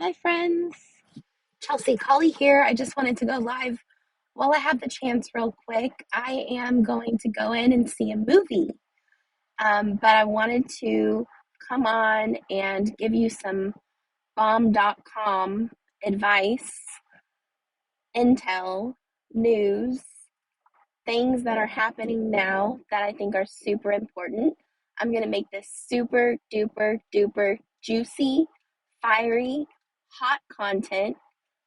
Hi, friends. Chelsea Colley here. I just wanted to go live while I have the chance, real quick. I am going to go in and see a movie, but I wanted to come on and give you some bomb.com advice, intel, news, things that are happening now that I think are super important. I'm going to make this super duper duper juicy, fiery, hot content.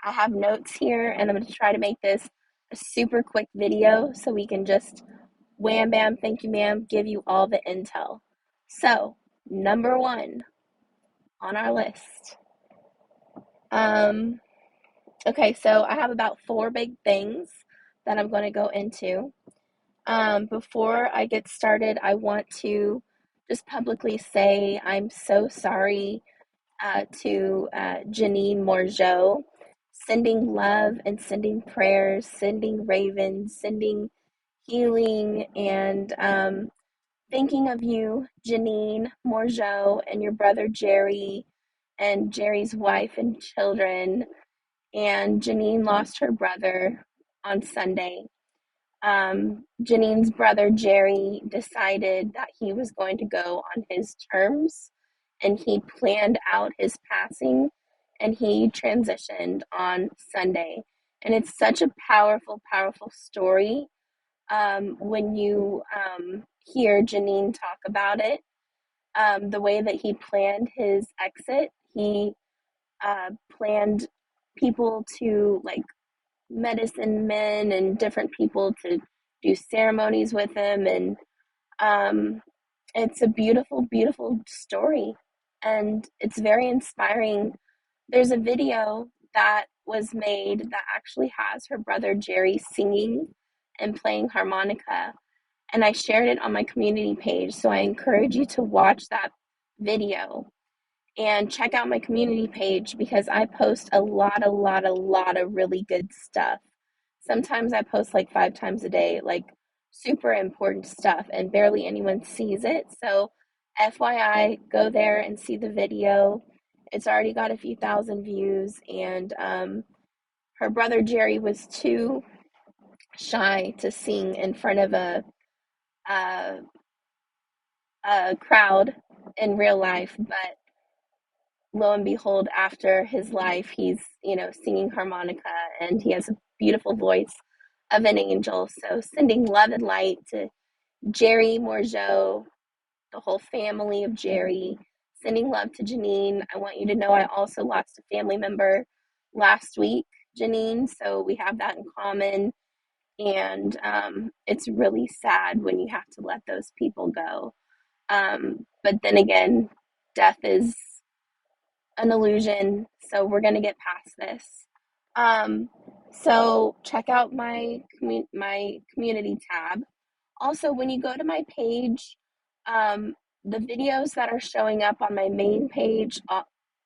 I have notes here and I'm going to try to make this a super quick video so we can just wham bam, thank you ma'am, give you all the intel. So, number one on our list. Okay, so I have about four big things that I'm going to go into. Before I get started, I want to just publicly say I'm so sorry to Janine Morgeau, sending love and sending prayers, sending ravens, sending healing, and thinking of you, Janine Morgeau, and your brother Gerry, and Gerry's wife and children. And Janine lost her brother on Sunday. Janine's brother Gerry decided that he was going to go on his terms and he planned out his passing and he transitioned on Sunday. And it's such a powerful, powerful story when you hear Janine talk about it. The way that he planned his exit, he planned people to like medicine men and different people to do ceremonies with him, and it's a beautiful, beautiful story, and it's very inspiring. There's a video that was made that actually has her brother Gerry singing and playing harmonica, and I shared it on my community page, so I encourage you to watch that video and check out my community page because I post a lot of really good stuff. Sometimes I post like 5 times a day, like super important stuff, and barely anyone sees it. So, FYI, go there and see the video. It's already got a few thousand views, and her brother Gerry was too shy to sing in front of a, a crowd in real life, but lo and behold, after his life, he's, singing harmonica and he has a beautiful voice of an angel. So sending love and light to Gerry Morgeau, the whole family of Gerry, sending love to Janine. I want you to know I also lost a family member last week, Janine, so we have that in common. And it's really sad when you have to let those people go. But then again, death is an illusion, so we're gonna get past this. So check out my community tab. Also, when you go to my page, the videos that are showing up on my main page,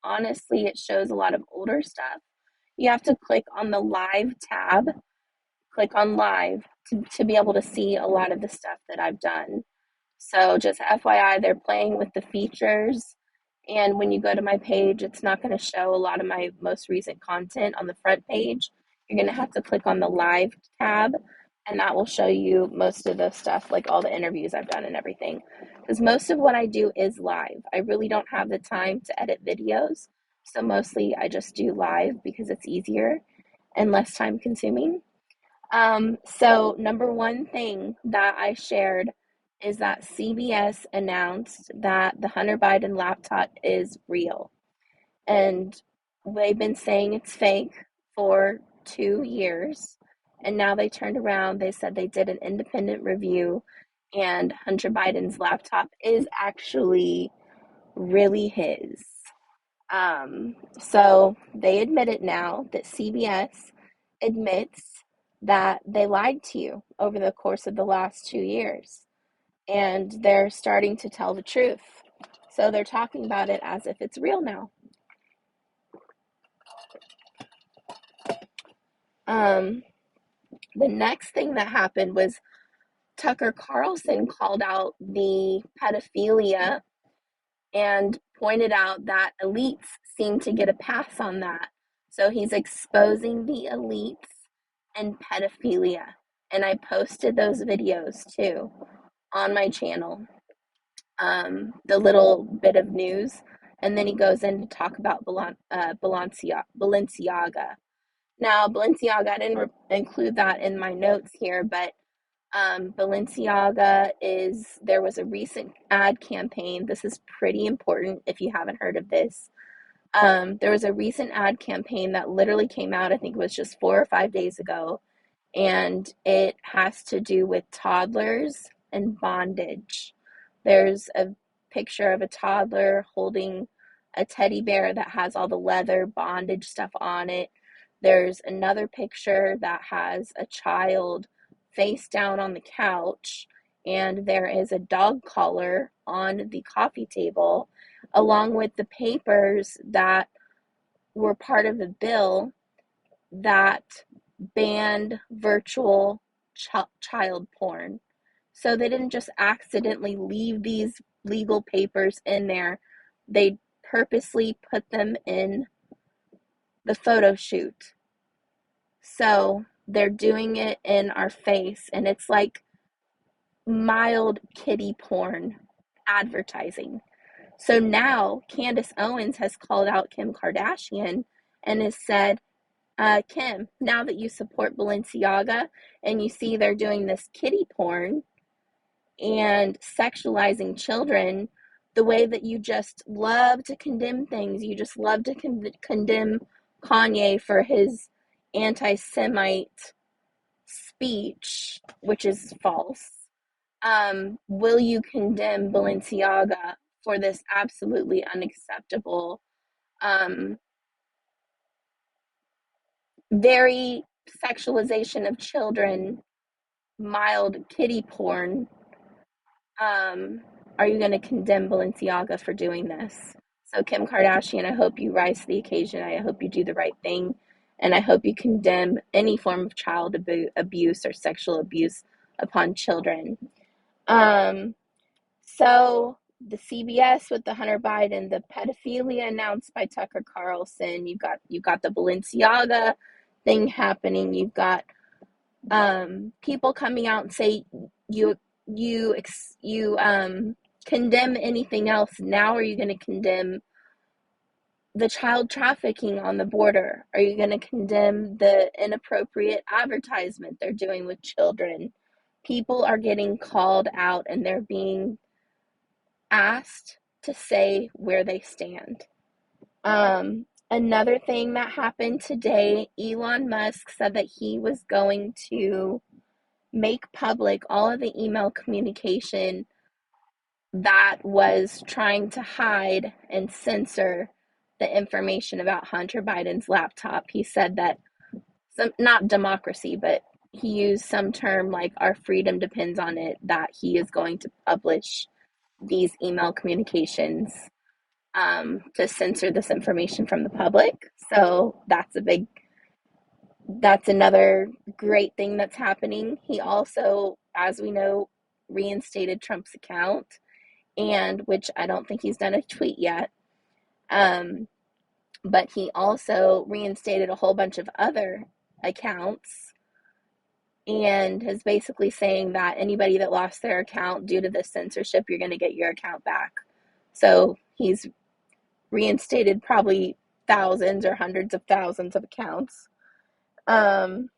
honestly, it shows a lot of older stuff. You have to click on the live tab, click on live to be able to see a lot of the stuff that I've done. So just FYI, they're playing with the features. And when you go to my page, it's not going to show a lot of my most recent content on the front page. You're going to have to click on the live tab, and that will show you most of the stuff, like all the interviews I've done and everything. Because most of what I do is live. I really don't have the time to edit videos. So mostly I just do live because it's easier and less time consuming. So number one thing that I shared is that CBS announced that the Hunter Biden laptop is real. And they've been saying it's fake for 2 years. And now they turned around, they said they did an independent review, and Hunter Biden's laptop is actually really his. So they admit it now that CBS admits that they lied to you over the course of the last 2 years. And they're starting to tell the truth. So they're talking about it as if it's real now. The next thing that happened was Tucker Carlson called out the pedophilia and pointed out that elites seem to get a pass on that. So he's exposing the elites and pedophilia. And I posted those videos too on my channel, the little bit of news. And then he goes in to talk about Balenciaga. Now, Balenciaga, I didn't include that in my notes here, but Balenciaga there was a recent ad campaign. This is pretty important if you haven't heard of this. There was a recent ad campaign that literally came out, I think it was just 4 or 5 days ago, and it has to do with toddlers and bondage. There's a picture of a toddler holding a teddy bear that has all the leather bondage stuff on it. There's another picture that has a child face down on the couch, and there is a dog collar on the coffee table, along with the papers that were part of the bill that banned virtual child porn. So they didn't just accidentally leave these legal papers in there, they purposely put them in the photo shoot. So they're doing it in our face, and it's like mild kiddie porn advertising. So now Candace Owens has called out Kim Kardashian and has said, Kim, now that you support Balenciaga and you see they're doing this kiddie porn and sexualizing children, the way that you just love to condemn things, you just love to condemn Kanye for his anti-Semite speech, which is false. Will you condemn Balenciaga for this absolutely unacceptable, very sexualization of children, mild kiddie porn? Are you going to condemn Balenciaga for doing this? So, Kim Kardashian, I hope you rise to the occasion. I hope you do the right thing. And I hope you condemn any form of child abuse or sexual abuse upon children. So, the CBS with the Hunter Biden, the pedophilia announced by Tucker Carlson. You've got the Balenciaga thing happening. You've got people coming out and say you condemn anything else. Now are you going to condemn the child trafficking on the border? Are you going to condemn the inappropriate advertisement they're doing with children? People are getting called out and they're being asked to say where they stand. Another thing that happened today, Elon Musk said that he was going to make public all of the email communication that was trying to hide and censor the information about Hunter Biden's laptop. He said that not democracy, but he used some term like our freedom depends on it, that he is going to publish these email communications to censor this information from the public. So that's another great thing that's happening. He also, as we know, reinstated Trump's account, and which I don't think he's done a tweet yet. But he also reinstated a whole bunch of other accounts and is basically saying that anybody that lost their account due to this censorship, you're going to get your account back. So he's reinstated probably thousands or hundreds of thousands of accounts. And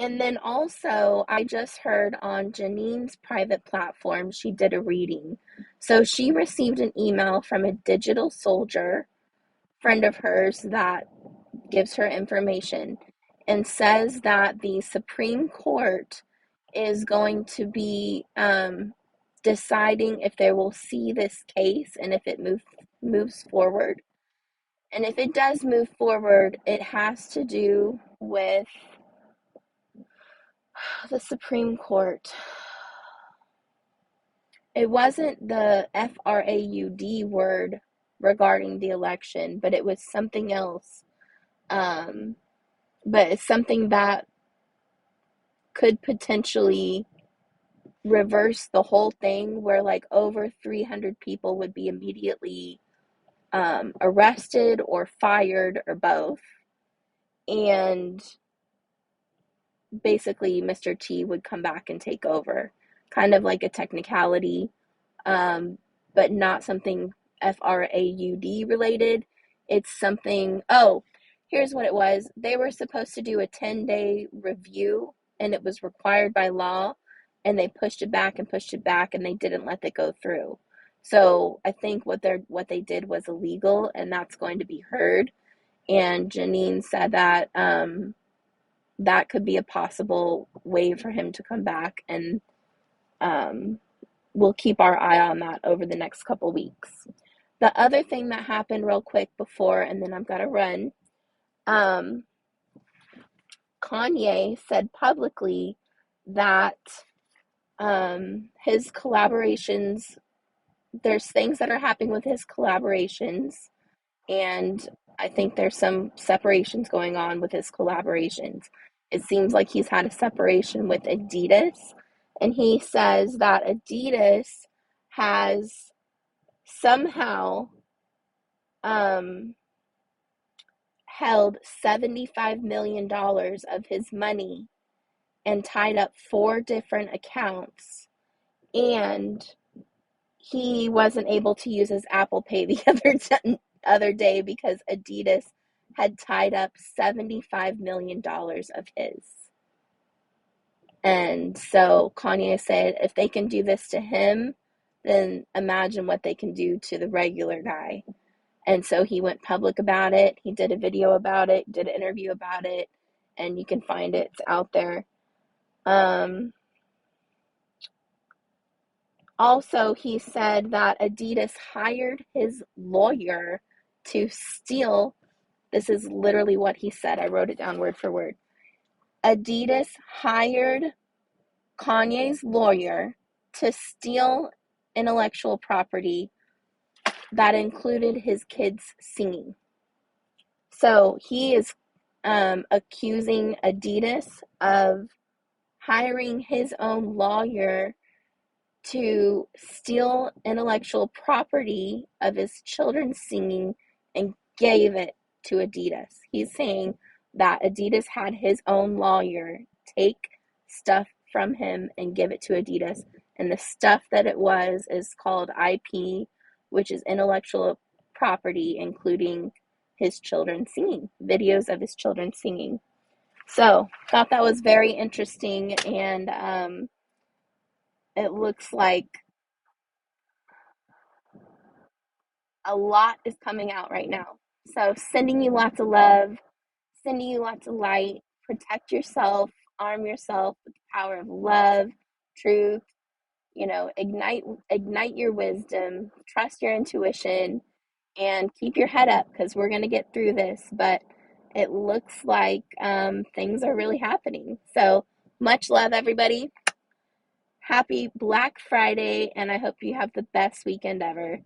then also, I just heard on Janine's private platform, she did a reading. So she received an email from a digital soldier friend of hers that gives her information and says that the Supreme Court is going to be deciding if they will see this case and if it moves forward. And if it does move forward, it has to do with the Supreme Court. It wasn't the FRAUD word regarding the election, but it was something else. But it's something that could potentially reverse the whole thing where like over 300 people would be immediately arrested or fired or both. And basically, Mr. T would come back and take over, kind of like a technicality, but not something FRAUD related. It's something, oh, here's what it was. They were supposed to do a 10-day review, and it was required by law, and they pushed it back and pushed it back, and they didn't let it go through. So I think what they did was illegal, and that's going to be heard. And Janine said that that could be a possible way for him to come back, and we'll keep our eye on that over the next couple weeks. The other thing that happened real quick before, and then I've got to run, Kanye said publicly that his collaborations, there's things that are happening with his collaborations, and I think there's some separations going on with his collaborations. It seems like he's had a separation with Adidas, and he says that Adidas has somehow held $75 million of his money and tied up 4 different accounts, and he wasn't able to use his Apple Pay the other day because Adidas had tied up $75 million of his. And so Kanye said, if they can do this to him, then imagine what they can do to the regular guy. And so he went public about it. He did a video about it, did an interview about it, and you can find it. It's out there. Also, he said that Adidas hired his lawyer to steal. This is literally what he said. I wrote it down word for word. Adidas hired Kanye's lawyer to steal intellectual property that included his kids singing. So he is accusing Adidas of hiring his own lawyer to steal intellectual property of his children singing and gave it to Adidas. He's saying that Adidas had his own lawyer take stuff from him and give it to Adidas. And the stuff that it was is called IP, which is intellectual property, including his children singing, videos of his children singing. So, thought that was very interesting, and it looks like a lot is coming out right now. So, sending you lots of love, sending you lots of light. Protect yourself, arm yourself with the power of love, truth. Ignite your wisdom, trust your intuition, and keep your head up because we're going to get through this. But it looks like things are really happening. So much love, everybody. Happy Black Friday, and I hope you have the best weekend ever.